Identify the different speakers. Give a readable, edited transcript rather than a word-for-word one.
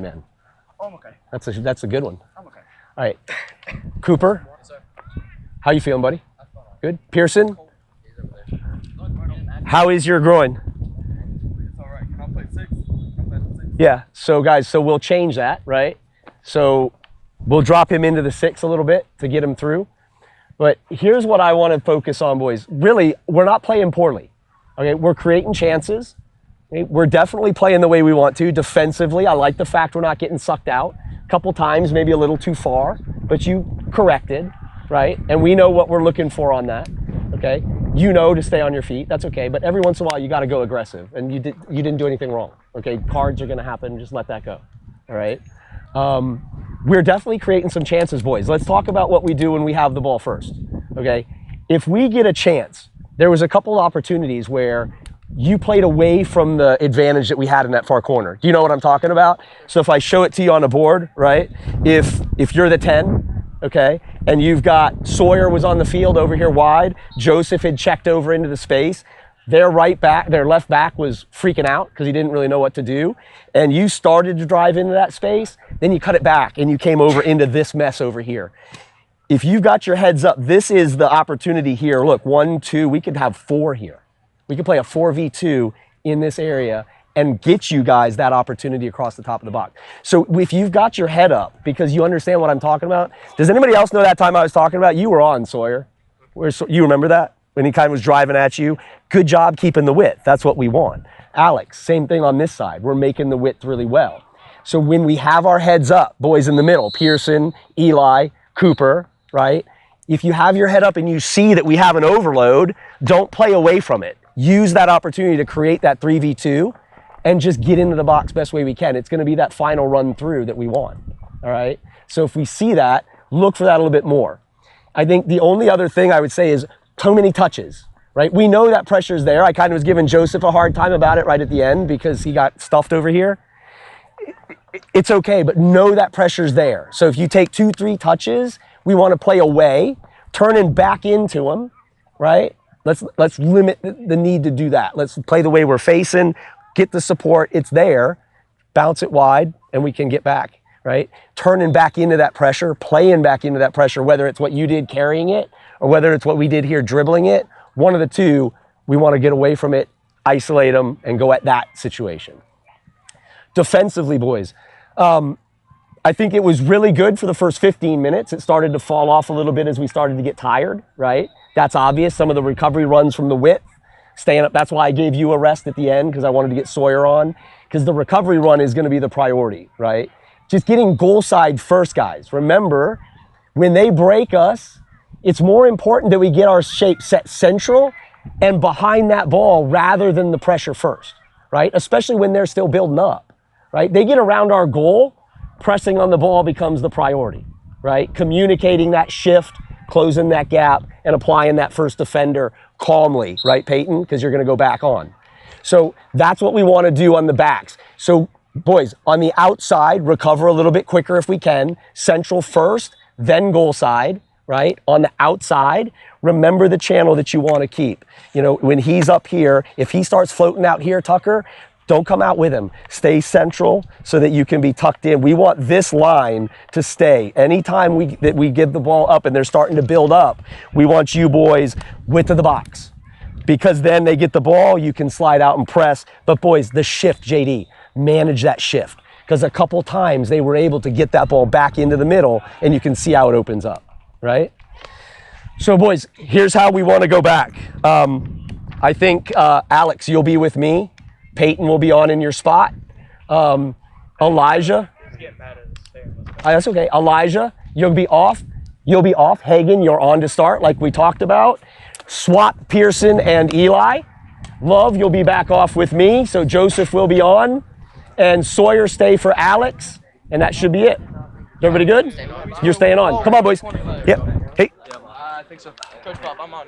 Speaker 1: man.
Speaker 2: Oh, I'm okay.
Speaker 1: That's a good one.
Speaker 2: I'm okay.
Speaker 1: All right. Cooper, how you feeling, buddy? Good. Pearson, how is your groin?
Speaker 2: It's all right. Can I play 6? Can I play the 6?
Speaker 1: Yeah, so guys, so we'll change that, right? So we'll drop him into the 6 a little bit to get him through. But here's what I want to focus on, boys. Really, we're not playing poorly. Okay, we're creating chances. Okay? We're definitely playing the way we want to. Defensively, I like the fact we're not getting sucked out. A couple times, maybe a little too far, but you corrected, right? And we know what we're looking for on that, okay? You know to stay on your feet, that's okay, but every once in a while you got to go aggressive, and you didn't do anything wrong, okay? Cards are going to happen, just let that go, all right? We're definitely creating some chances, boys. Let's talk about what we do when we have the ball first, okay? If we get a chance, there was a couple opportunities where you played away from the advantage that we had in that far corner. Do you know what I'm talking about? So if I show it to you on the board, right? If you're the 10, okay, and you've got Sawyer was on the field over here wide, Joseph had checked over into the space, their left back was freaking out because he didn't really know what to do, and you started to drive into that space, then you cut it back and you came over into this mess over here. If you've got your heads up, this is the opportunity here. Look, 1, 2, we could have 4 here. We could play a 4v2 in this area and get you guys that opportunity across the top of the box. So if you've got your head up, because you understand what I'm talking about, does anybody else know that time I was talking about? You were on, Sawyer. You remember that? When he kind of was driving at you? Good job keeping the width. That's what we want. Alex, same thing on this side. We're making the width really well. So when we have our heads up, boys in the middle, Pearson, Eli, Cooper, right? If you have your head up and you see that we have an overload, don't play away from it. Use that opportunity to create that 3v2 and just get into the box best way we can. It's going to be that final run through that we want, all right? So if we see that, look for that a little bit more. I think the only other thing I would say is too many touches, right? We know that pressure's there. I kind of was giving Joseph a hard time about it right at the end because he got stuffed over here. It's okay, but know that pressure's there. So if you take 2, 3 touches, we want to play away, turning back into them, right? Let's limit the need to do that. Let's play the way we're facing, get the support, it's there, bounce it wide, and we can get back, right? Turning back into that pressure, playing back into that pressure, whether it's what you did carrying it or whether it's what we did here dribbling it, one of the two, we want to get away from it, isolate them, and go at that situation. Defensively, boys, I think it was really good for the first 15 minutes. It started to fall off a little bit as we started to get tired, right? That's obvious. Some of the recovery runs from the width, staying up. That's why I gave you a rest at the end, because I wanted to get Sawyer on, because the recovery run is going to be the priority, right? Just getting goal side first, guys. Remember, when they break us, it's more important that we get our shape set central and behind that ball rather than the pressure first, right? Especially when they're still building up, right? They get around our goal, pressing on the ball becomes the priority, right? Communicating that shift, closing that gap, and applying that first defender calmly, right, Peyton? Because you're going to go back on. So that's what we want to do on the backs. So, boys, on the outside, recover a little bit quicker if we can. Central first, then goal side, right? On the outside, remember the channel that you want to keep. You know, when he's up here, if he starts floating out here, Tucker, don't come out with him. Stay central so that you can be tucked in. We want this line to stay. Anytime we give the ball up and they're starting to build up, we want you boys width of the box. Because then they get the ball, you can slide out and press. But boys, the shift, JD, manage that shift. Because a couple times they were able to get that ball back into the middle and you can see how it opens up, right? So boys, here's how we want to go back. I think, Alex, you'll be with me. Peyton will be on in your spot. Elijah. That's okay. Elijah, you'll be off. You'll be off. Hagen, you're on to start like we talked about. Swap Pearson and Eli. Love, you'll be back off with me. So Joseph will be on. And Sawyer, stay for Alex. And that should be it. Is everybody good? You're staying on. Come on, boys. Yep. Hey.
Speaker 2: I think so. Coach Bob, I'm on.